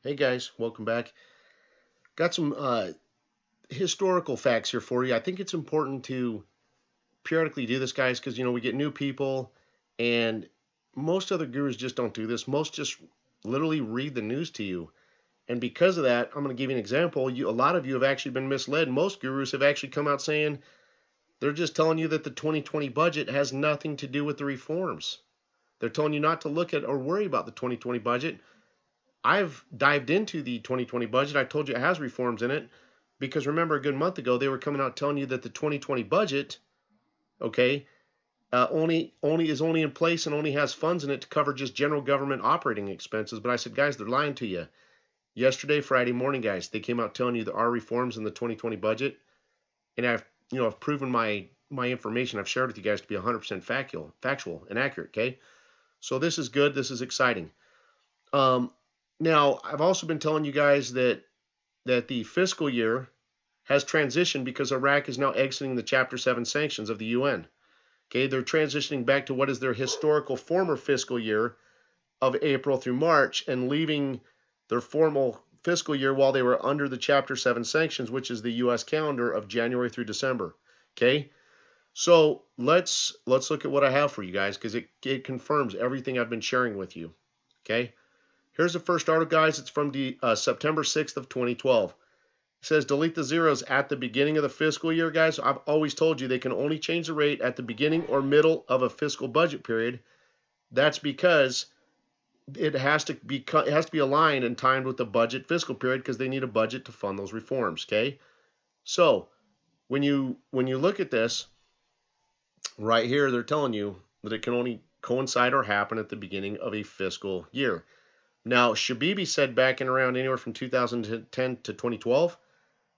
Hey guys, welcome back. Got some historical facts here for you. I think it's important to periodically do this, guys, because we get new people, and most other gurus just don't do this. Most just literally read the news to you, and because of that, I'm going to give you an example. A lot of you have actually been misled. Most gurus have actually come out saying they're just telling you that the 2020 budget has nothing to do with the reforms. They're telling you not to look at or worry about the 2020 budget. I've dived into the 2020 budget. I told you it has reforms in it because remember a good month ago they were coming out telling you that the 2020 budget, okay, only in place and only has funds in it to cover just general government operating expenses. But I said, guys, they're lying to you. Yesterday, Friday morning, guys, they came out telling you there are reforms in the 2020 budget, and I've proven my information I've shared with you guys to be 100% factual and accurate. Okay, so this is good. This is exciting. Um, Now, I've also been telling you guys that the fiscal year has transitioned because Iraq is now exiting the Chapter 7 sanctions of the UN. Okay, they're transitioning back to what is their historical former fiscal year of April through March and leaving their formal fiscal year while they were under the Chapter 7 sanctions, which is the US calendar of January through December. Okay, so let's look at what I have for you guys because it confirms everything I've been sharing with you. Okay. Here's the first article, guys. It's from September 6th of 2012. It says delete the zeros at the beginning of the fiscal year, guys. I've always told you they can only change the rate at the beginning or middle of a fiscal budget period. That's because it has to be aligned and timed with the budget fiscal period because they need a budget to fund those reforms. Okay, so when you look at this right here, they're telling you that it can only coincide or happen at the beginning of a fiscal year. Now, Shabibi said back in around anywhere from 2010 to 2012,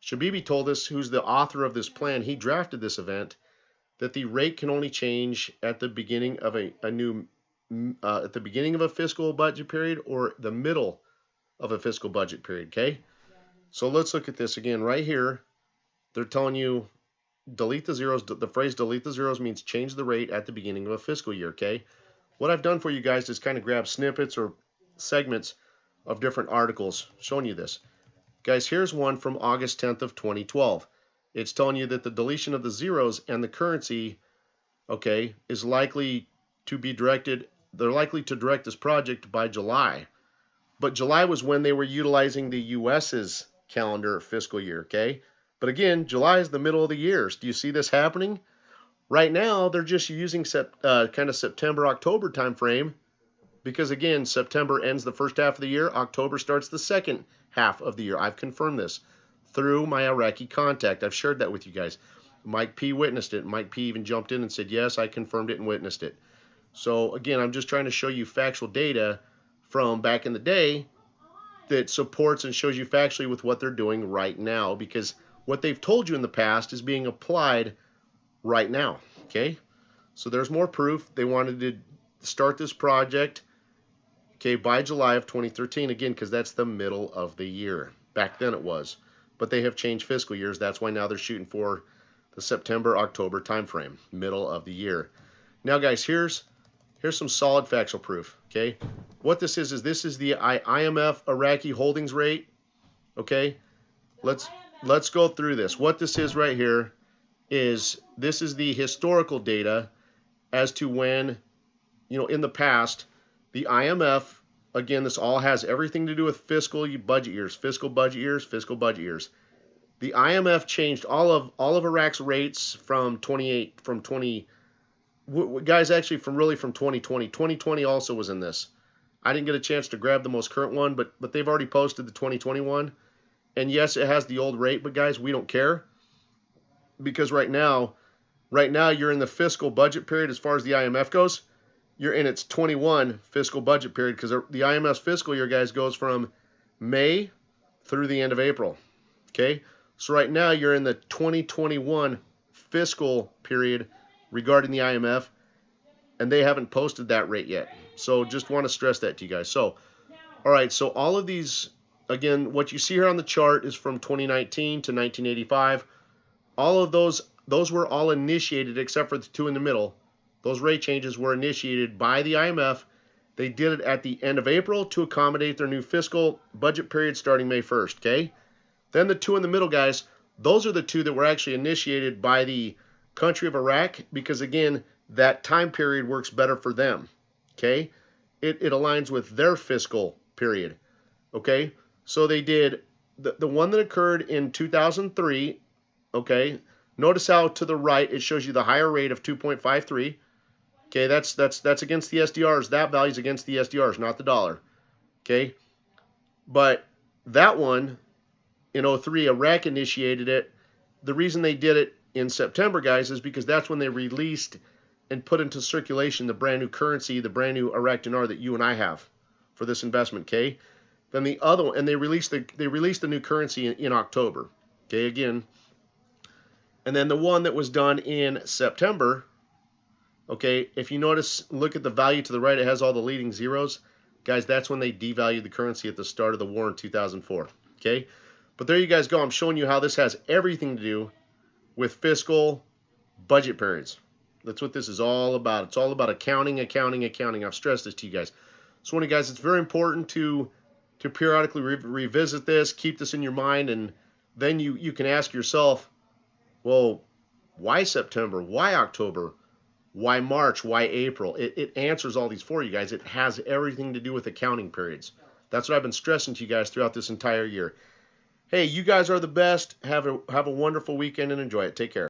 Shabibi told us, who's the author of this plan, he drafted this event, that the rate can only change at the beginning of at the beginning of a fiscal budget period or the middle of a fiscal budget period. Okay, so let's look at this again right here. They're telling you delete the zeros. The phrase delete the zeros means change the rate at the beginning of a fiscal year. Okay, what I've done for you guys is kind of grab snippets or segments of different articles showing you this. Guys, here's one from August 10th of 2012. It's telling you that the deletion of the zeros and the currency, okay, is likely to be directed. They're likely to direct this project by July. But July was when they were utilizing the US's calendar fiscal year, okay? But again, July is the middle of the year. Do you see this happening? Right now, they're just using kind of September, October timeframe because again, September ends the first half of the year, October starts the second half of the year. I've confirmed this through my Iraqi contact. I've shared that with you guys. Mike P witnessed it. Mike P even jumped in and said, yes, I confirmed it and witnessed it. So again, I'm just trying to show you factual data from back in the day that supports and shows you factually with what they're doing right now because what they've told you in the past is being applied right now. Okay, so there's more proof. They wanted to start this project, okay, by July of 2013, again, because that's the middle of the year. Back then it was. But they have changed fiscal years. That's why now they're shooting for the September, October timeframe, middle of the year. Now, guys, here's some solid factual proof, okay? What this is this is the IMF Iraqi holdings rate, okay? Let's go through this. What this is right here is this is the historical data as to when, in the past, the IMF, again, this all has everything to do with fiscal budget years, fiscal budget years, fiscal budget years. The IMF changed all of Iraq's rates from 20, guys, actually from 2020. 2020 also was in this. I didn't get a chance to grab the most current one, but they've already posted the 2021. And yes, it has the old rate, but guys, we don't care because right now you're in the fiscal budget period as far as the IMF goes. You're in its 21 fiscal budget period because the IMF's fiscal year, guys, goes from May through the end of April. Okay, so right now you're in the 2021 fiscal period regarding the IMF, and they haven't posted that rate yet. So just want to stress that to you guys. So, all right, so all of these, again, what you see here on the chart is from 2019 to 1985. All of those were all initiated except for the two in the middle. Those rate changes were initiated by the IMF They did it at the end of April to accommodate their new fiscal budget period starting May 1st, okay? Then the two in the middle, guys, those are the two that were actually initiated by the country of Iraq because, again, that time period works better for them, okay? It aligns with their fiscal period, okay? So they did the one that occurred in 2003, okay? Notice how to the right it shows you the higher rate of 2.53. Okay, that's against the SDRs. That value's against the SDRs, not the dollar. Okay, but that one in 03, Iraq initiated it. The reason they did it in September, guys, is because that's when they released and put into circulation the brand new currency, the brand new Iraq dinar that you and I have for this investment. Okay, then the other one, and they released the new currency in October. Okay, again, and then the one that was done in September. Okay, if you notice, look at the value to the right, it has all the leading zeros. Guys, that's when they devalued the currency at the start of the war in 2004. Okay, but there you guys go. I'm showing you how this has everything to do with fiscal budget periods. That's what this is all about. It's all about accounting, accounting, accounting. I've stressed this to you guys. So, one of you guys, it's very important to periodically revisit this, keep this in your mind, and then you can ask yourself, well, why September? Why October? Why March? Why April? It answers all these for you guys. It has everything to do with accounting periods. That's what I've been stressing to you guys throughout this entire year. Hey, you guys are the best. Have a wonderful weekend and enjoy it. Take care.